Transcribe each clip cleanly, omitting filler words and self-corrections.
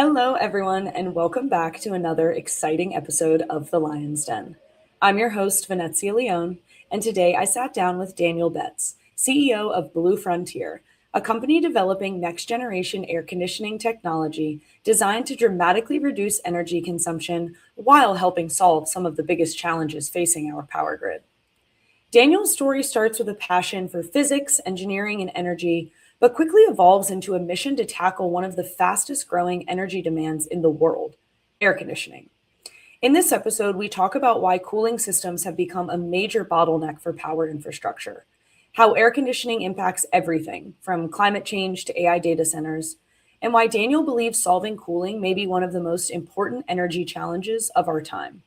Hello, everyone, and welcome back to another exciting episode of The Lion's Den. I'm your host, Venezia Leone, and today I sat down with Daniel Betts, CEO of Blue Frontier, a company developing next generation air conditioning technology designed to dramatically reduce energy consumption while helping solve some of the biggest challenges facing our power grid. Daniel's story starts with a passion for physics, engineering, and energy, but quickly evolves into a mission to tackle one of the fastest growing energy demands in the world: air conditioning. In this episode, we talk about why cooling systems have become a major bottleneck for power infrastructure, how air conditioning impacts everything from climate change to AI data centers, and why Daniel believes solving cooling may be one of the most important energy challenges of our time.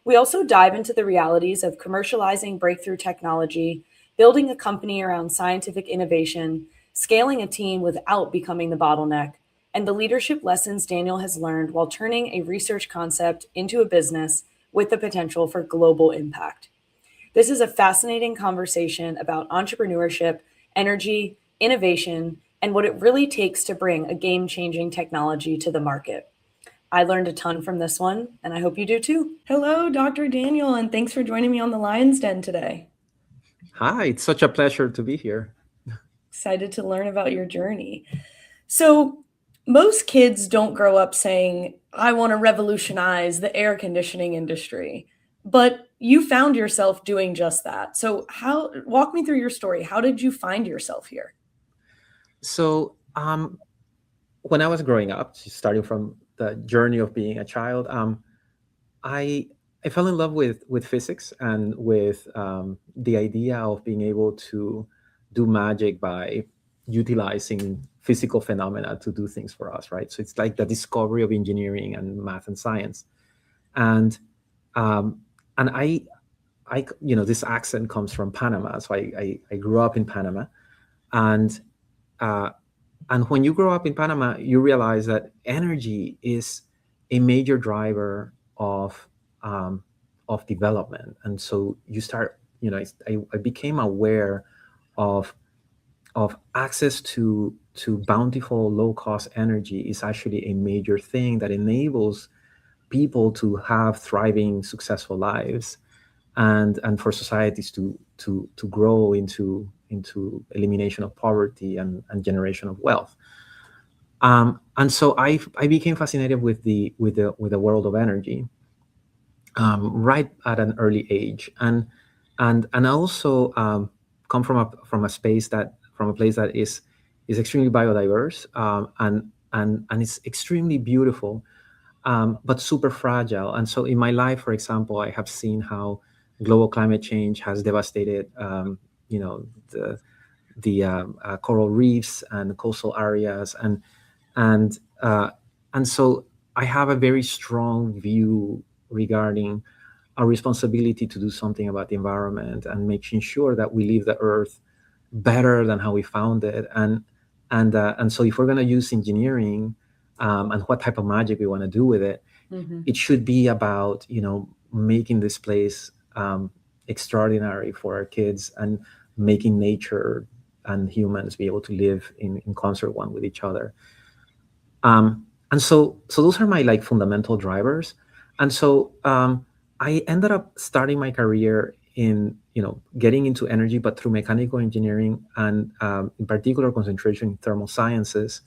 We also dive into the realities of commercializing breakthrough technology, building a company around scientific innovation, scaling a team without becoming the bottleneck, and the leadership lessons Daniel has learned while turning a research concept into a business with the potential for global impact. This is a fascinating conversation about entrepreneurship, energy, innovation, and what it really takes to bring a game changing technology to the market. I learned a ton from this one, and I hope you do too. Hello, Dr. Daniel, and thanks for joining me on the Lion's Den today. Hi, it's such a pleasure to be here. Excited to learn about your journey. So, most kids don't grow up saying, I want to revolutionize the air conditioning industry, but you found yourself doing just that. So, walk me through your story. How did you find yourself here? So, when I was growing up, starting from the journey of being a child, I I fell in love with physics and with the idea of being able to do magic by utilizing physical phenomena to do things for us, right? So it's like the discovery of engineering and math and science, and um, and this accent comes from Panama, so I grew up in Panama, and uh, and when you grow up in Panama, you realize that energy is a major driver um, of development, and so you start. I became aware of access to bountiful, low cost energy is actually a major thing that enables people to have thriving, successful lives, and for societies to grow into elimination of poverty and generation of wealth. And so I became fascinated with the world of energy, right at an early age, and I also come from a space that from a place that is extremely biodiverse, and it's extremely beautiful, but super fragile. And so in my life, for example, I have seen how global climate change has devastated, the coral reefs and coastal areas, and uh, and so I have a very strong view regarding our responsibility to do something about the environment and making sure that we leave the earth better than how we found it. And so if we're going to use engineering, and what type of magic we want to do with it, Mhm. it should be about making this place extraordinary for our kids, and making nature and humans be able to live in concert one with each other. And so those are my like fundamental drivers. And so I ended up starting my career in getting into energy, but through mechanical engineering, and in particular concentration in thermal sciences,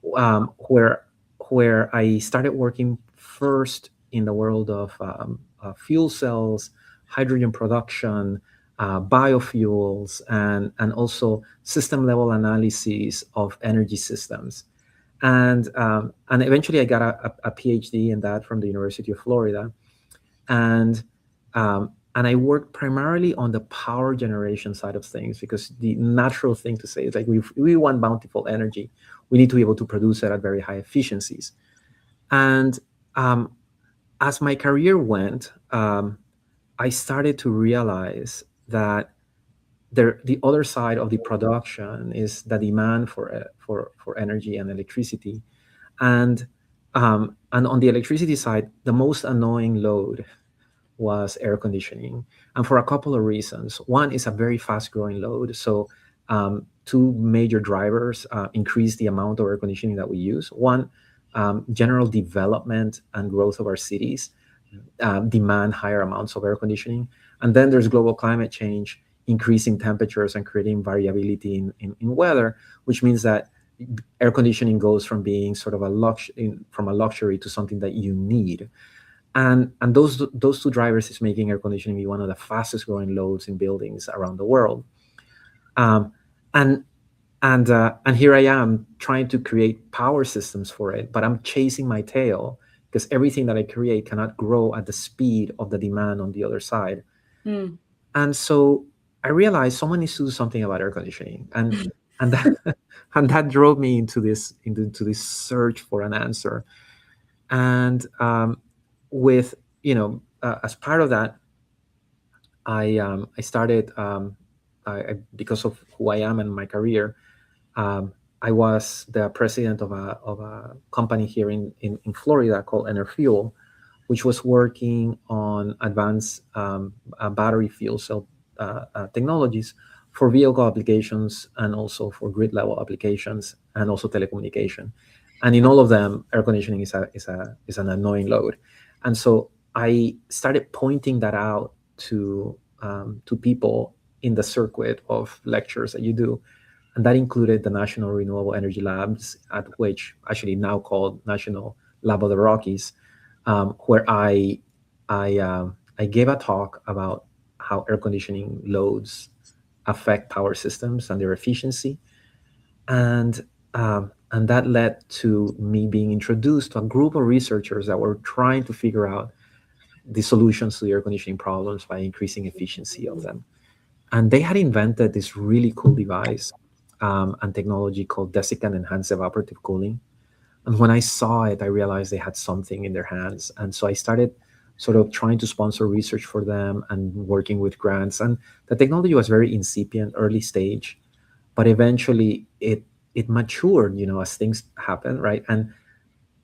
where I started working first in the world of fuel cells, hydrogen production, biofuels, and also system level analysis of energy systems. And eventually I got a PhD in that from the University of Florida, and I worked primarily on the power generation side of things, because the natural thing to say is like we want bountiful energy, we need to be able to produce it at very high efficiencies. And um, as my career went, I started to realize that the other side of the production is the demand for energy and electricity, and on the electricity side, the most annoying load was air conditioning, and for a couple of reasons. One is a very fast growing load, so two major drivers increase the amount of air conditioning that we use. One, general development and growth of our cities demand higher amounts of air conditioning. And then there's global climate change, increasing temperatures and creating variability in weather, which means that air conditioning goes from being sort of from a luxury to something that you need. And those two drivers is making air conditioning be one of the fastest growing loads in buildings around the world. Um, and and here I am trying to create power systems for it, but I'm chasing my tail because everything that I create cannot grow at the speed of the demand on the other side. Mm. And so I realized someone needs to do something about air conditioning, and that and that drove me into this search for an answer. And with as part of that, I started because of who I am and my career. Um, I was the president of a company here in Florida called Enerfuel, which was working on advanced battery fuel cell technologies for vehicle applications and also for grid level applications and also telecommunication. And in all of them, air conditioning is an annoying load. And so I started pointing that out to people in the circuit of lectures that you do, and that included the National Renewable Energy Labs, at which actually now called National Lab of the Rockies, where I gave a talk about how air conditioning loads affect power systems and their efficiency, and that led to me being introduced to a group of researchers that were trying to figure out the solutions to the air conditioning problems by increasing efficiency of them. And they had invented this really cool device and technology called desiccant enhanced evaporative cooling. And when I saw it, I realized they had something in their hands. And so I started sort of trying to sponsor research for them and working with grants. And the technology was very incipient, early stage, but eventually it matured, as things happen, right? And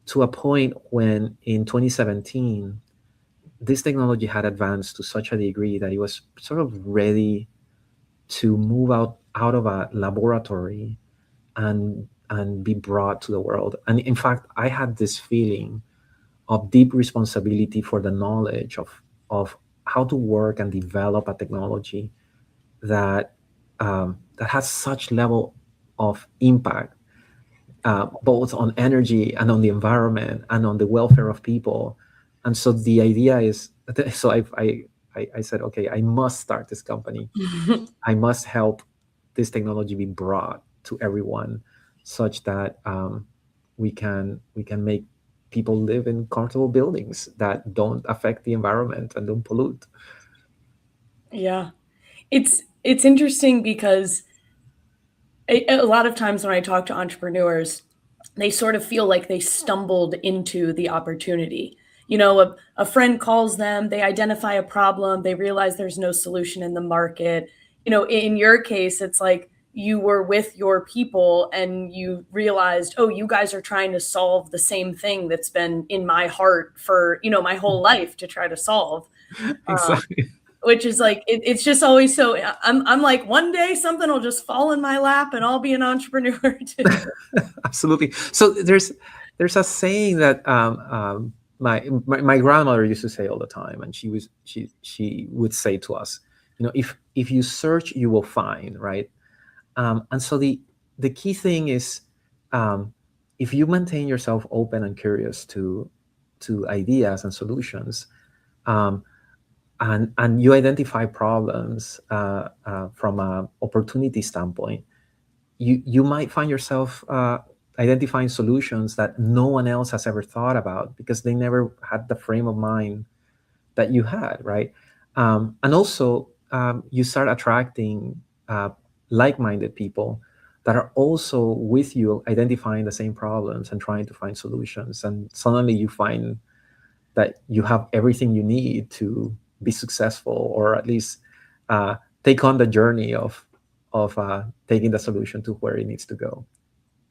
to a point when in 2017, this technology had advanced to such a degree that it was sort of ready to move out of a laboratory and be brought to the world. And in fact, I had this feeling of deep responsibility for the knowledge of how to work and develop a technology that that has such level of impact, both on energy and on the environment and on the welfare of people. And so the idea is, so I said, okay, I must start this company. I must help this technology be brought to everyone, such that we can make people live in comfortable buildings that don't affect the environment and don't pollute. Yeah. It's interesting because a lot of times when I talk to entrepreneurs, they sort of feel like they stumbled into the opportunity. A friend calls them, they identify a problem, they realize there's no solution in the market. In your case, it's like you were with your people and you realized, oh, you guys are trying to solve the same thing that's been in my heart for, my whole life to try to solve. Um, Exactly. which is like it's just always so I'm like one day something will just fall in my lap and I'll be an entrepreneur too. Absolutely. So there's a saying that my grandmother used to say all the time, and she would say to us, if you search, you will find, right? And so the key thing is, um, if you maintain yourself open and curious to ideas and solutions, um, and you identify problems from an opportunity standpoint, you might find yourself identifying solutions that no one else has ever thought about because they never had the frame of mind that you had, right? And also, you start attracting like-minded people that are also with you identifying the same problems and trying to find solutions, and suddenly you find that you have everything you need to be successful, or at least uh, take on the journey of taking the solution to where it needs to go.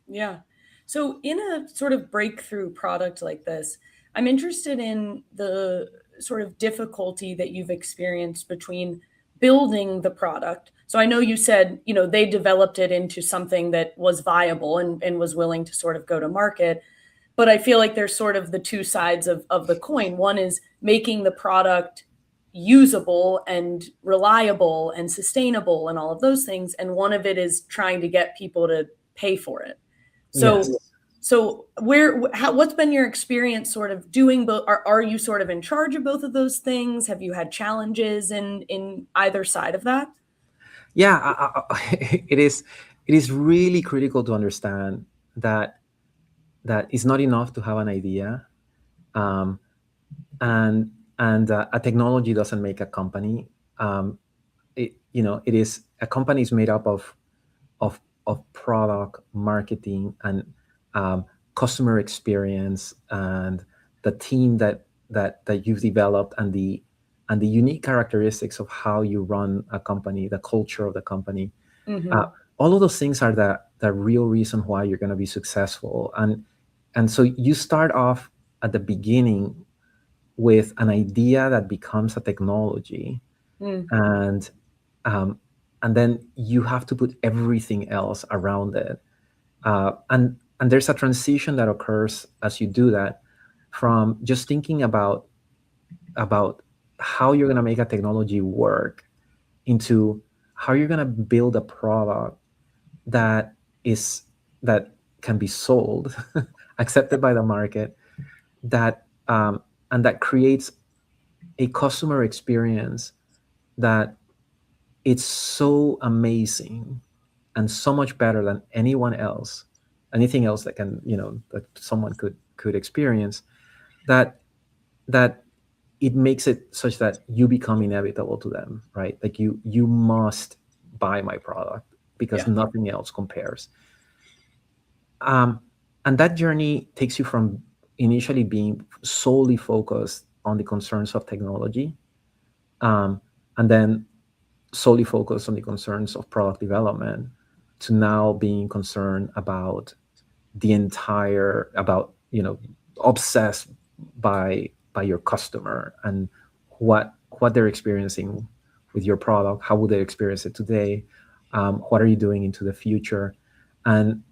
Yeah. So in a sort of breakthrough product like this, I'm interested in the sort of difficulty that you've experienced between building the product. So I know you said, they developed it into something that was viable and was willing to sort of go to market. but I feel like there's sort of the two sides of the coin. One is making the product usable and reliable and sustainable and all of those things. And one of it is trying to get people to pay for it. So, Yes. what's been your experience sort of doing both? Are you sort of in charge of both of those things? Have you had challenges in either side of that? Yeah, it is really critical to understand that it's not enough to have an idea, um, and a technology doesn't make a company. It is a company is made up of product marketing and customer experience and the team that you've developed and the unique characteristics of how you run a company, the culture of the company. uh, Mm-hmm. all of those things are the real reason why you're going to be successful. And so you start off at the beginning with an idea that becomes a technology, Mm, and um, and then you have to put everything else around it. And there's a transition that occurs as you do that, from just thinking about how you're going to make a technology work into how you're going to build a product that is that can be sold, accepted by the market, that and that creates a customer experience that it's so amazing and so much better than anything else that that someone could experience, that that it makes it such that you become inevitable to them, right? Like you must buy my product because yeah. nothing else compares. um, and that journey takes you from initially being solely focused on the concerns of technology, um, and then solely focused on the concerns of product development, to now being concerned about the entire about obsessed by your customer and what they're experiencing with your product. How will they experience it today? What are you doing into the future? And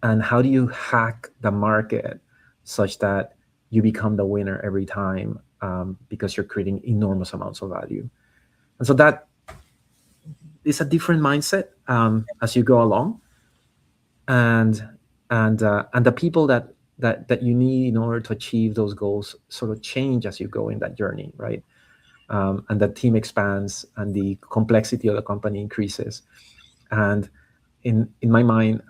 and how do you hack the market such that you become the winner every time, because you're creating enormous amounts of value. And so that is a different mindset as you go along. And and uh, and the people that you need in order to achieve those goals sort of change as you go in that journey, right? And the team expands and the complexity of the company increases. And in my mind,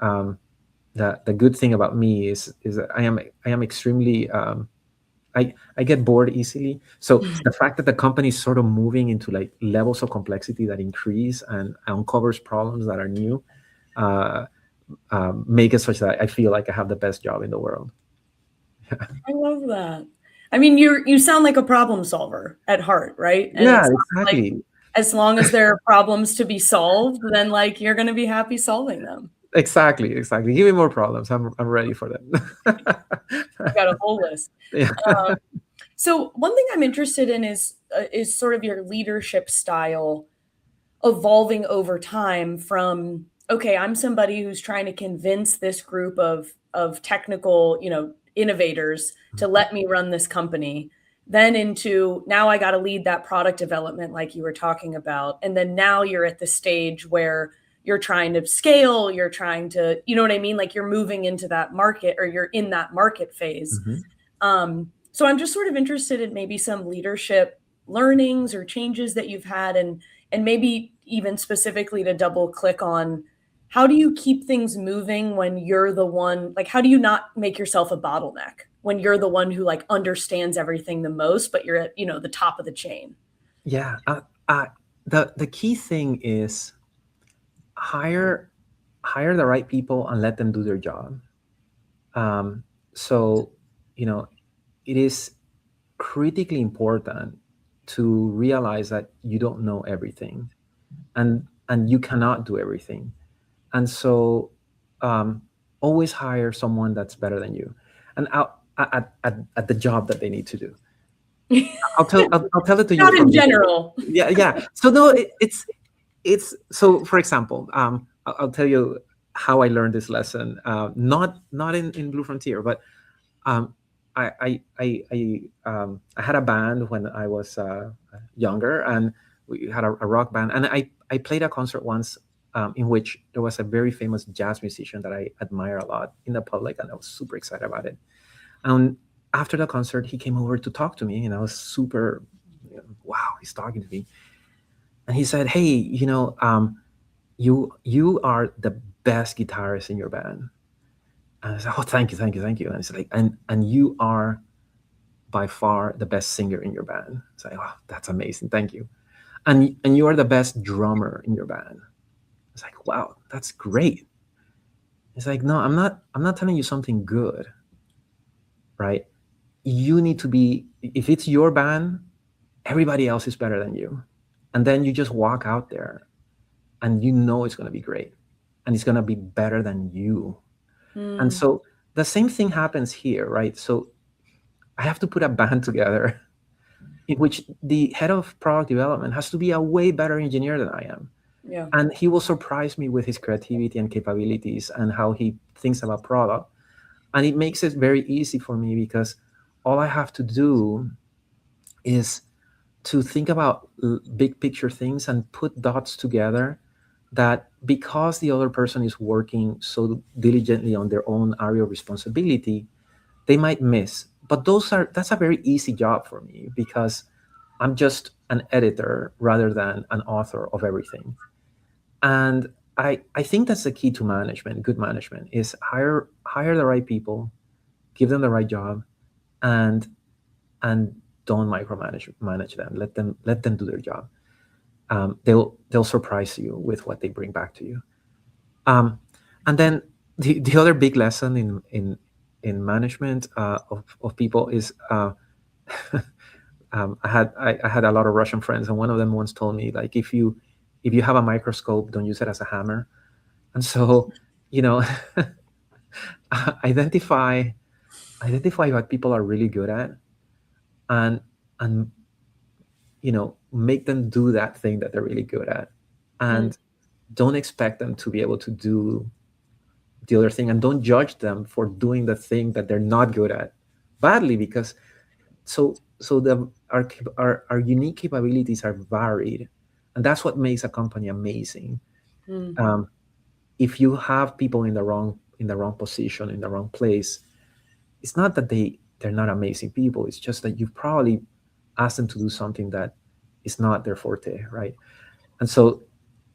the good thing about me is that I am extremely I get bored easily. So the fact that the company is sort of moving into like levels of complexity that increase and uncovers problems that are new, uh, make it such that I feel like I have the best job in the world. I love that. I mean, you sound like a problem solver at heart, right? And Yeah, it's like exactly. as long as there are problems to be solved, then like you're going to be happy solving them. Exactly. Give me more problems. I'm ready for that. I've got a whole list. Yeah. Um, so one thing I'm interested in is sort of your leadership style evolving over time from, okay, I'm somebody who's trying to convince this group of technical, innovators to let me run this company, then into now I got to lead that product development like you were talking about. And then now you're at the stage where you're trying to scale, you're trying to, you know what I mean? Like you're moving into that market or you're in that market phase. Mhm. So I'm just sort of interested in maybe some leadership learnings or changes that you've had, and maybe even specifically to double click on how do you keep things moving when you're the one, like how do you not make yourself a bottleneck when you're the one who like understands everything the most, but you're at, the top of the chain. Yeah. The key thing is hire hire the right people and let them do their job. So you know it is critically important to realize that you don't know everything, and you cannot do everything. And so um, always hire someone that's better than you, and at the job that they need to do. I'll tell it to you Not in from. general. Yeah. So no, it's so, for example, I'll tell you how I learned this lesson, not in Blue Frontier, but Um, I had a band when I was younger, and we had a rock band, and I played a concert once in which there was a very famous jazz musician that I admire a lot in the public, and I was super excited about it. And after the concert, he came over to talk to me, and I was super, wow, he's talking to me, and he said, "Hey, you are the best guitarist in your band." And I said, "Oh, thank you, thank you, thank you." And he's like, "And you are by far the best singer in your band." It's like, "Oh, that's amazing, thank you." And you are the best drummer in your band. It's like, "Wow, that's great." It's like, "No, I'm not telling you something good, right? You need to be, if it's your band, everybody else is better than you. And then you just walk out there and you know it's going to be great and it's going to be better than you." And Mm. so the same thing happens here, right? So I have to put a band together in which the head of product development has to be a way better engineer than I am. Yeah. And he will surprise me with his creativity and capabilities and how he thinks about product. And it makes it very easy for me because all I have to do is to think about big picture things and put dots together that, because the other person is working so diligently on their own area of responsibility, they might miss. But that's a very easy job for me because I'm just an editor rather than an author of everything. And I think that's the key to management. Good management is hire the right people, give them the right job, and and don't manage them. Let them do their job. They'll surprise you with what they bring back to you. Um, and then the other big lesson in management of people is I had a lot of Russian friends, and one of them once told me, like, if you have a microscope, don't use it as a hammer. And so, you know, identify identify what people are really good at, and and make them do that thing that they're really good at, Mm. and don't expect them to be able to do the other thing, and don't judge them for doing the thing that they're not good at badly, because our unique capabilities are varied, and that's what makes a company amazing. Mm. um, if you have people in the wrong position, in the wrong place, it's not that they're not amazing people, it's just that you've probably asked them to do something that is not their forte, right? And so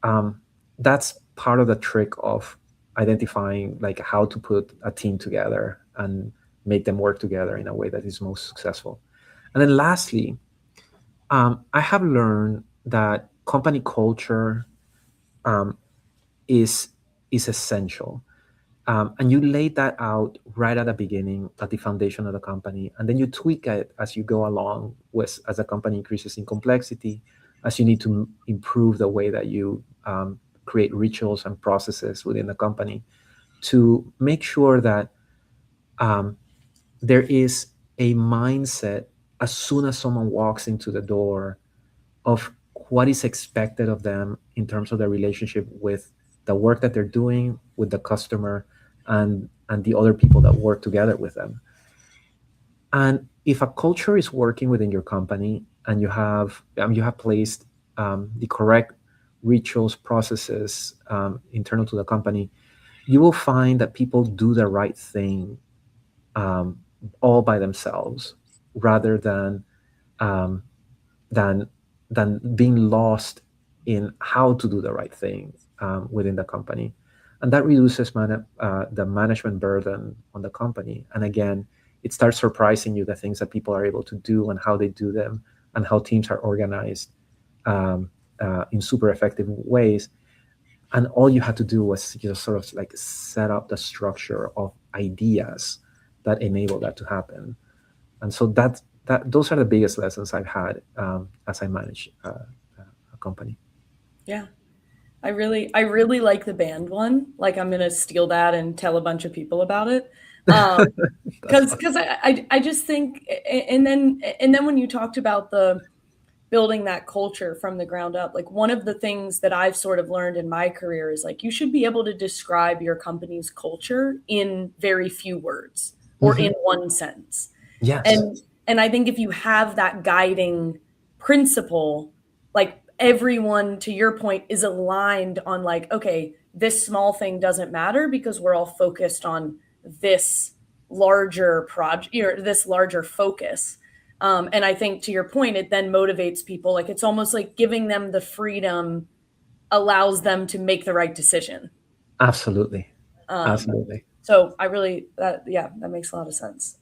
um, that's part of the trick of identifying, like, how to put a team together and make them work together in a way that is most successful. And then lastly, I have learned that company culture um, is is essential. And you lay that out right at the beginning, at the foundation of the company, and then you tweak it as you go along, as the company increases in complexity, as you need to improve the way that you create rituals and processes within the company to make sure that um, there is a mindset as soon as someone walks into the door of what is expected of them in terms of their relationship with the work that they're doing with the customer, and the other people that work together with them. And if a culture is working within your company, and you have placed the correct rituals, processes internal to the company, you will find that people do the right thing um, all by themselves, rather um, than being lost in how to do the right thing within the company. And that reduces the management burden on the company. And again, it starts surprising you, the things that people are able to do and how they do them, and how teams are organized um, in super effective ways. And all you had to do was just sort of like set up the structure of ideas that enable that to happen. And so those are the biggest lessons I've had as I manage a company. Yeah. I really like the band one. Like I'm gonna steal that and tell a bunch of people about it. Um, That's because fun. I just think, and then when you talked about the building that culture from the ground up, like one of the things that I've sort of learned in my career is like you should be able to describe your company's culture in very few words. or Hmm. in one sense. Yes, And I think if you have that guiding principle, like everyone, to your point, is aligned on like, okay, this small thing doesn't matter because we're all focused on this larger project, or this larger focus. And I think to your point, it then motivates people. Like it's almost like giving them the freedom allows them to make the right decision. absolutely, Um, absolutely. so I really that yeah, that makes a lot of sense.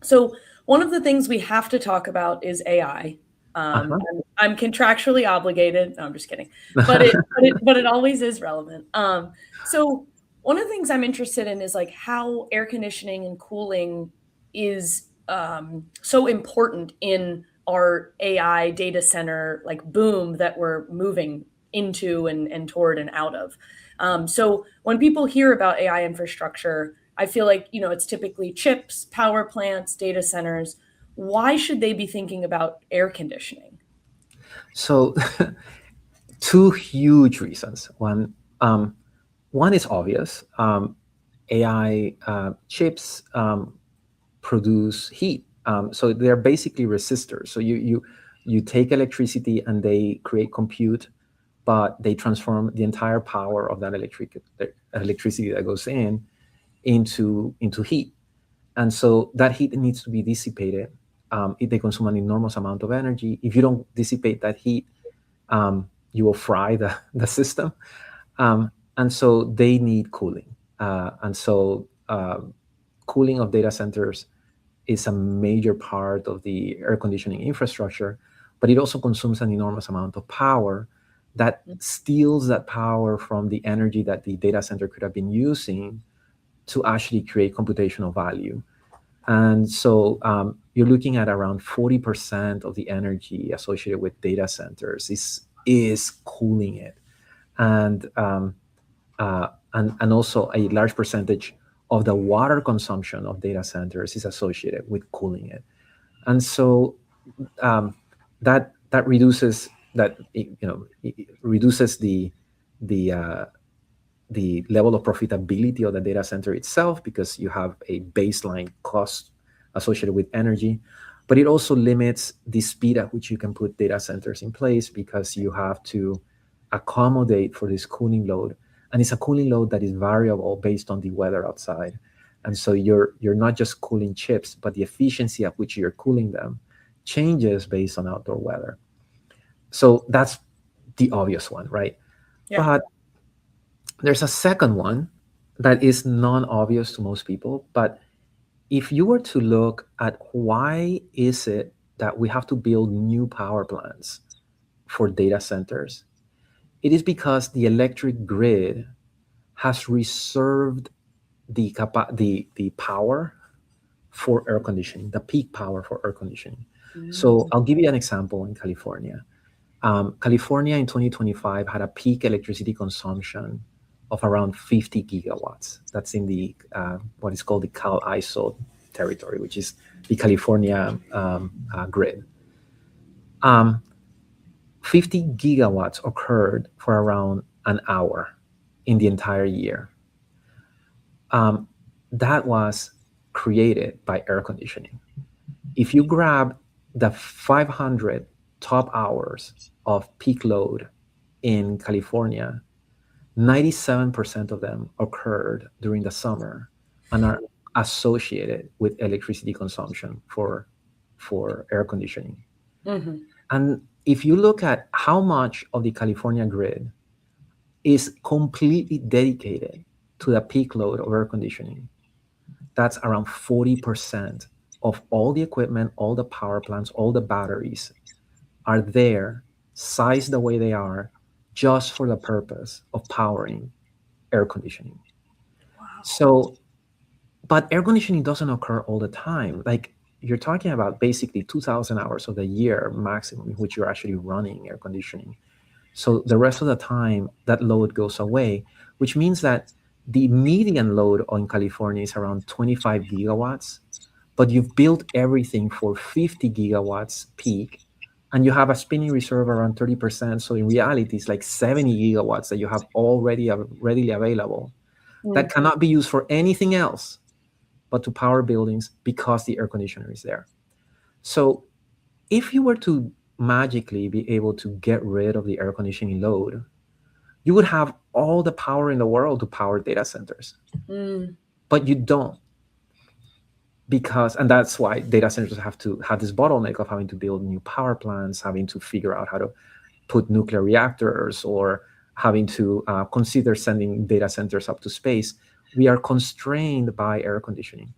So one of the things we have to talk about is AI. Uh-huh. I'm contractually obligated. No, I'm just kidding, but it always is relevant. So one of the things I'm interested in is like how air conditioning and cooling is so important in our AI data center like boom that we're moving into and toward and out of. So when people hear about AI infrastructure, I feel like, it's typically chips, power plants, data centers. Why should they be thinking about air conditioning? So, two huge reasons. One is obvious. AI chips produce heat. So they're basically resistors. So you take electricity and they create compute, but they transform the entire power of that electricity that goes in into heat. And so that heat needs to be dissipated. They consume an enormous amount of energy. If you don't dissipate that heat, you will fry the system. And so they need cooling. And so cooling of data centers is a major part of the air conditioning infrastructure, but it also consumes an enormous amount of power that steals that power from the energy that the data center could have been using to actually create computational value. And so you're looking at around 40% of the energy associated with data centers is cooling it. And and also a large percentage of the water consumption of data centers is associated with cooling it. And so um, that reduces it reduces the the level of profitability of the data center itself because you have a baseline cost associated with energy, but it also limits the speed at which you can put data centers in place because you have to accommodate for this cooling load, and it's a cooling load that is variable based on the weather outside. And so you're not just cooling chips, but the efficiency at which you're cooling them changes based on outdoor weather. So that's the obvious one, right? Yeah. But there's a second one that is non-obvious to most people, but if you were to look at why is it that we have to build new power plants for data centers, it is because the electric grid has reserved the power for air conditioning, the peak power for air conditioning. So Mm. I'll give you an example in California. California in 2025 had a peak electricity consumption of around 50 gigawatts. That's in the what is called the Cal ISO territory, which is the California grid. Um, 50 gigawatts occurred for around an hour in the entire year. Um, that was created by air conditioning. If you grab the 500 top hours of peak load in California, 97% of them occurred during the summer and are associated with electricity consumption for air conditioning. Hmm. And if you look at how much of the California grid is completely dedicated to the peak load of air conditioning, that's around 40% of all the equipment, all the power plants, all the batteries are there, sized the way they are, just for the purpose of powering air conditioning. Wow. So, but air conditioning doesn't occur all the time. Like you're talking about basically 2,000 hours of the year maximum in which you're actually running air conditioning. So the rest of the time, that load goes away, which means that the median load on California is around 25 gigawatts, but you've built everything for 50 gigawatts peak, and you have a spinning reserve around 30%. So in reality, it's like 70 gigawatts that you have already readily available that Mm. cannot be used for anything else but to power buildings because the air conditioner is there. So if you were to magically be able to get rid of the air conditioning load, you would have all the power in the world to power data centers. Mm. But you don't, because, and that's why data centers have to have this bottleneck of having to build new power plants, having to figure out how to put nuclear reactors, or having to consider sending data centers up to space. We are constrained by air conditioning.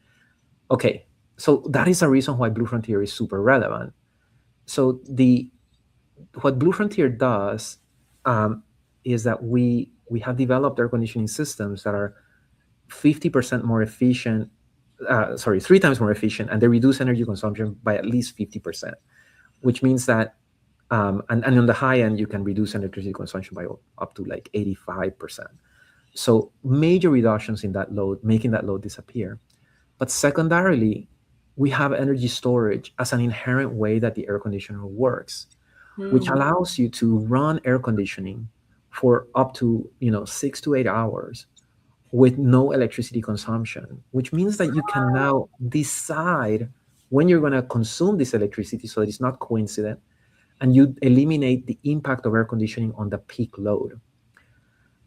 Okay, so that is a reason why Blue Frontier is super relevant. So what Blue Frontier does is that we have developed air conditioning systems that are 50% more efficient. Sorry, 3 times more efficient, and they reduce energy consumption by at least 50%, which means that and on the high end, you can reduce electricity consumption by up to like 85%. So major reductions in that load, making that load disappear. But secondarily, we have energy storage as an inherent way that the air conditioner works, which Mm. allows you to run air conditioning for up to 6 to 8 hours with no electricity consumption, which means that you can now decide when you're going to consume this electricity so that it's not coincident, and you eliminate the impact of air conditioning on the peak load.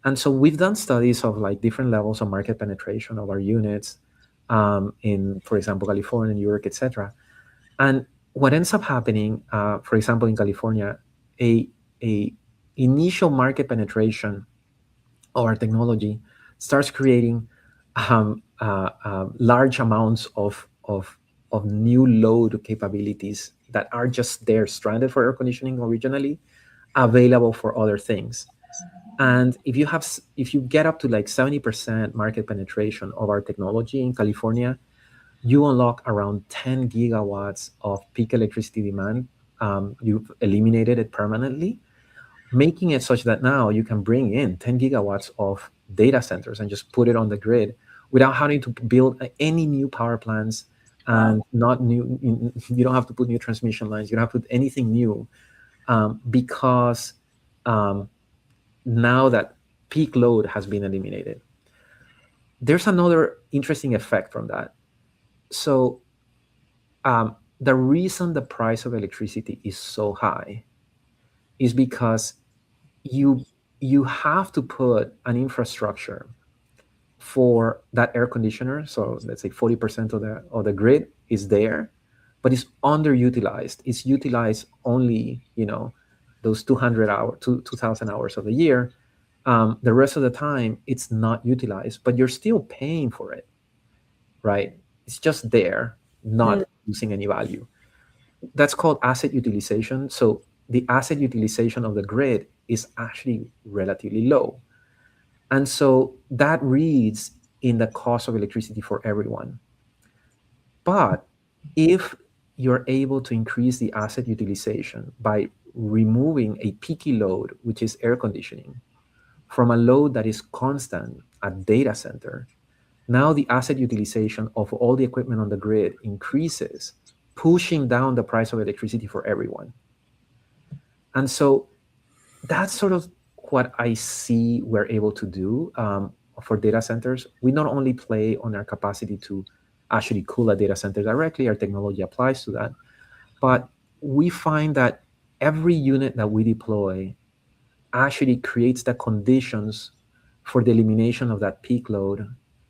And so we've done studies of like different levels of market penetration of our units in, for example, California, New York, etc. And what ends up happening, for example, in California, a initial market penetration of our technology starts creating large amounts of new load capabilities that are just there, stranded for air conditioning originally, available for other things. And if you get up to like 70% market penetration of our technology in California, you unlock around 10 gigawatts of peak electricity demand. You've eliminated it permanently, making it such that now you can bring in 10 gigawatts of data centers and just put it on the grid without having to build any new power plants, Wow. and not new. You don't have to put new transmission lines. You don't have to put anything new, because now that peak load has been eliminated. There's another interesting effect from that. So the reason the price of electricity is so high is because you you have to put an infrastructure for that air conditioner. So let's say 40% of the grid is there, but it's underutilized. It's utilized only those 200 hours, 2000 hours of the year. The rest of the time it's not utilized, but you're still paying for it, right? It's just there, Mm. not using any value. That's called asset utilization. So the asset utilization of the grid is actually relatively low. And so that reads in the cost of electricity for everyone. But if you're able to increase the asset utilization by removing a peaky load, which is air conditioning, from a load that is constant, a data center, now the asset utilization of all the equipment on the grid increases, pushing down the price of electricity for everyone. And so that's sort of what I see we're able to do for data centers. We not only play on our capacity to actually cool a data center directly, our technology applies to that, but we find that every unit that we deploy actually creates the conditions for the elimination of that peak load,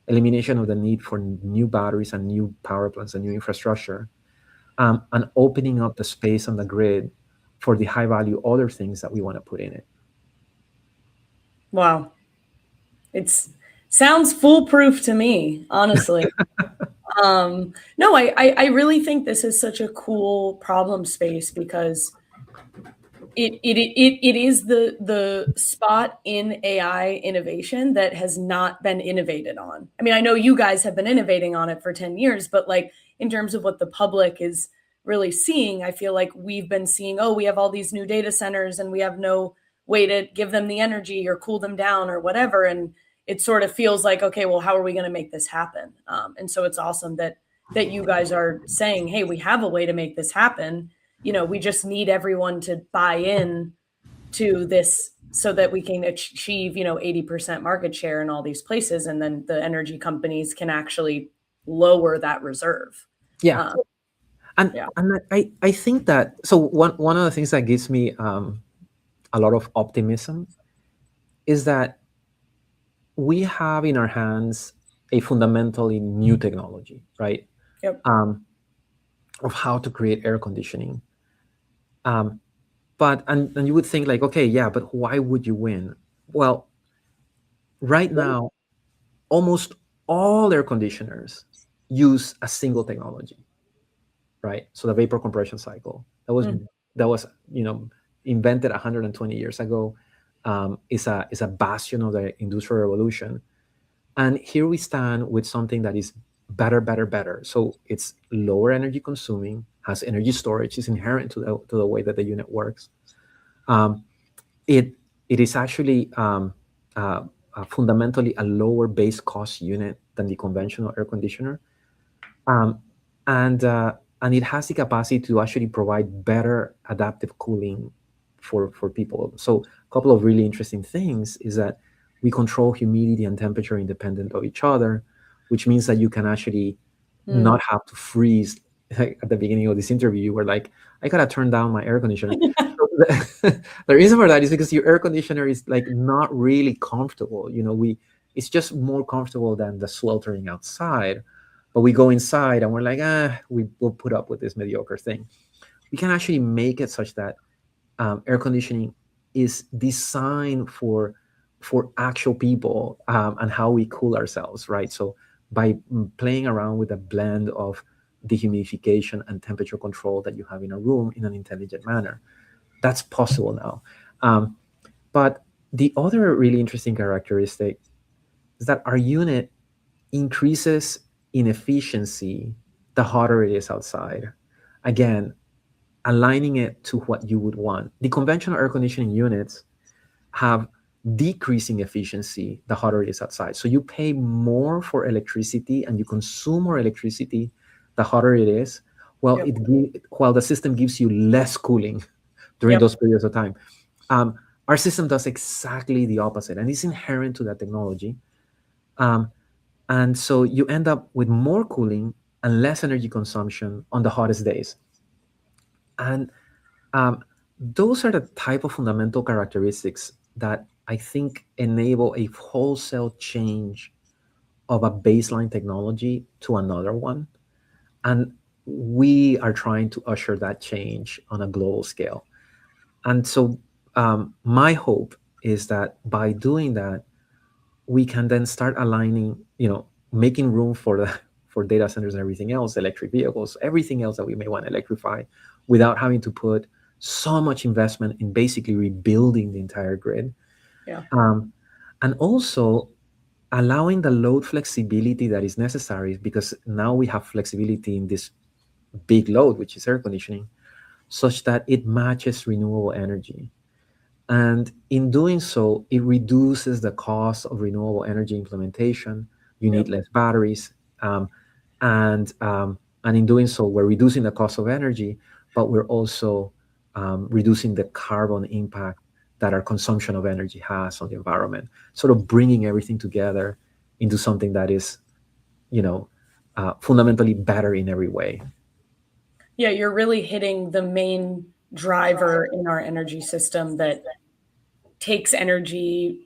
elimination of the need for new batteries and new power plants and new infrastructure, and opening up the space on the grid for the high value other things that we want to put in it. Wow. It's sounds foolproof to me, honestly. No, I really think this is such a cool problem space because it is the spot in AI innovation that has not been innovated on. I mean, I know you guys have been innovating on it for 10 years, but like in terms of what the public is really seeing, I feel like we've been seeing, oh, we have all these new data centers and we have no way to give them the energy or cool them down or whatever. And it sort of feels like, okay, well, how are we going to make this happen? And so it's awesome that you guys are saying, hey, we have a way to make this happen. We just need everyone to buy in to this so that we can achieve 80% market share in all these places, and then the energy companies can actually lower that reserve. Yeah. Um, yeah. And I think that, so one of the things that gives me a lot of optimism is that we have in our hands a fundamentally new technology, right? Yep. Um, of how to create air conditioning. Um, and you would think like, okay, yeah, but why would you win? Well, right now, almost all air conditioners use a single technology, right? So the vapor compression cycle Mm. that was invented 120 years ago, is a bastion of the industrial revolution. And here we stand with something that is better, better, better. So it's lower energy consuming, has energy storage, is inherent to the way that the unit works. Um, it it is actually fundamentally a lower base cost unit than the conventional air conditioner, um, and uh, and it has the capacity to actually provide better adaptive cooling for people. So a couple of really interesting things is that we control humidity and temperature independent of each other, which means that you can actually Mm. not have to freeze. Like at the beginning of this interview, you were like, "I gotta turn down my air conditioner." So the reason for that is because your air conditioner is like not really comfortable. It's just more comfortable than the sweltering outside, but we go inside and we're like, we will put up with this mediocre thing. We can actually make it such that air conditioning is designed for actual people, and how we cool ourselves, right? So by playing around with a blend of dehumidification and temperature control that you have in a room in an intelligent manner, that's possible now. But the other really interesting characteristic is that our unit increases in efficiency the hotter it is outside. Again, aligning it to what you would want. The conventional air conditioning units have decreasing efficiency the hotter it is outside. So you pay more for electricity and you consume more electricity the hotter it is, Yep. while the system gives you less cooling during Yep. those periods of time. Um, our system does exactly the opposite, and it's inherent to that technology. Um, and so you end up with more cooling and less energy consumption on the hottest days. And um, those are the type of fundamental characteristics that I think enable a wholesale change of a baseline technology to another one. And we are trying to usher that change on a global scale. And so, my hope is that by doing that, we can then start aligning, making room for the for data centers and everything else, electric vehicles, everything else that we may want to electrify, without having to put so much investment in basically rebuilding the entire grid. Yeah. um, and also allowing the load flexibility that is necessary, because now we have flexibility in this big load, which is air conditioning, such that it matches renewable energy. And in doing so, it reduces the cost of renewable energy implementation. You need Yep. less batteries. Um, and in doing so, we're reducing the cost of energy, but we're also reducing the carbon impact that our consumption of energy has on the environment, sort of bringing everything together into something that is, you know, fundamentally better in every way. Yeah, you're really hitting the main driver in our energy system that takes energy,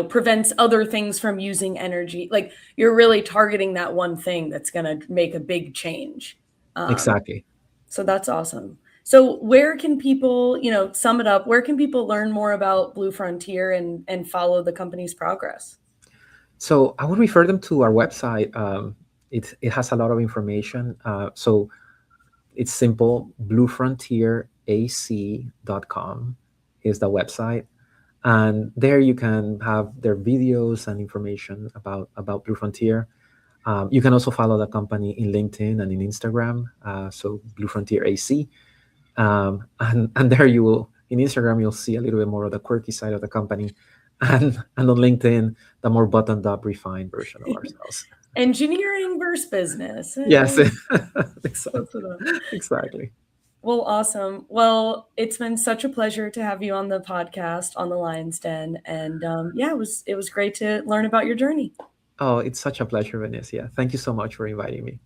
prevents other things from using energy. Like you're really targeting that one thing that's going to make a big change. Um, Exactly. so that's awesome. So where can people, sum it up, where can people learn more about Blue Frontier and follow the company's progress? So I would refer them to our website. It has a lot of information. So it's simple. bluefrontierac.com is the website. And there you can have their videos and information about Blue Frontier. You can also follow the company in LinkedIn and in Instagram. So Blue Frontier AC. And there you will, in Instagram, you'll see a little bit more of the quirky side of the company. And on LinkedIn, the more buttoned up, refined version of ourselves. Engineering versus business. Yes, Close enough. exactly. Well, awesome. Well, it's been such a pleasure to have you on the podcast on the Lion's Den, and yeah, it was great to learn about your journey. Oh, it's such a pleasure, Venetia. Thank you so much for inviting me.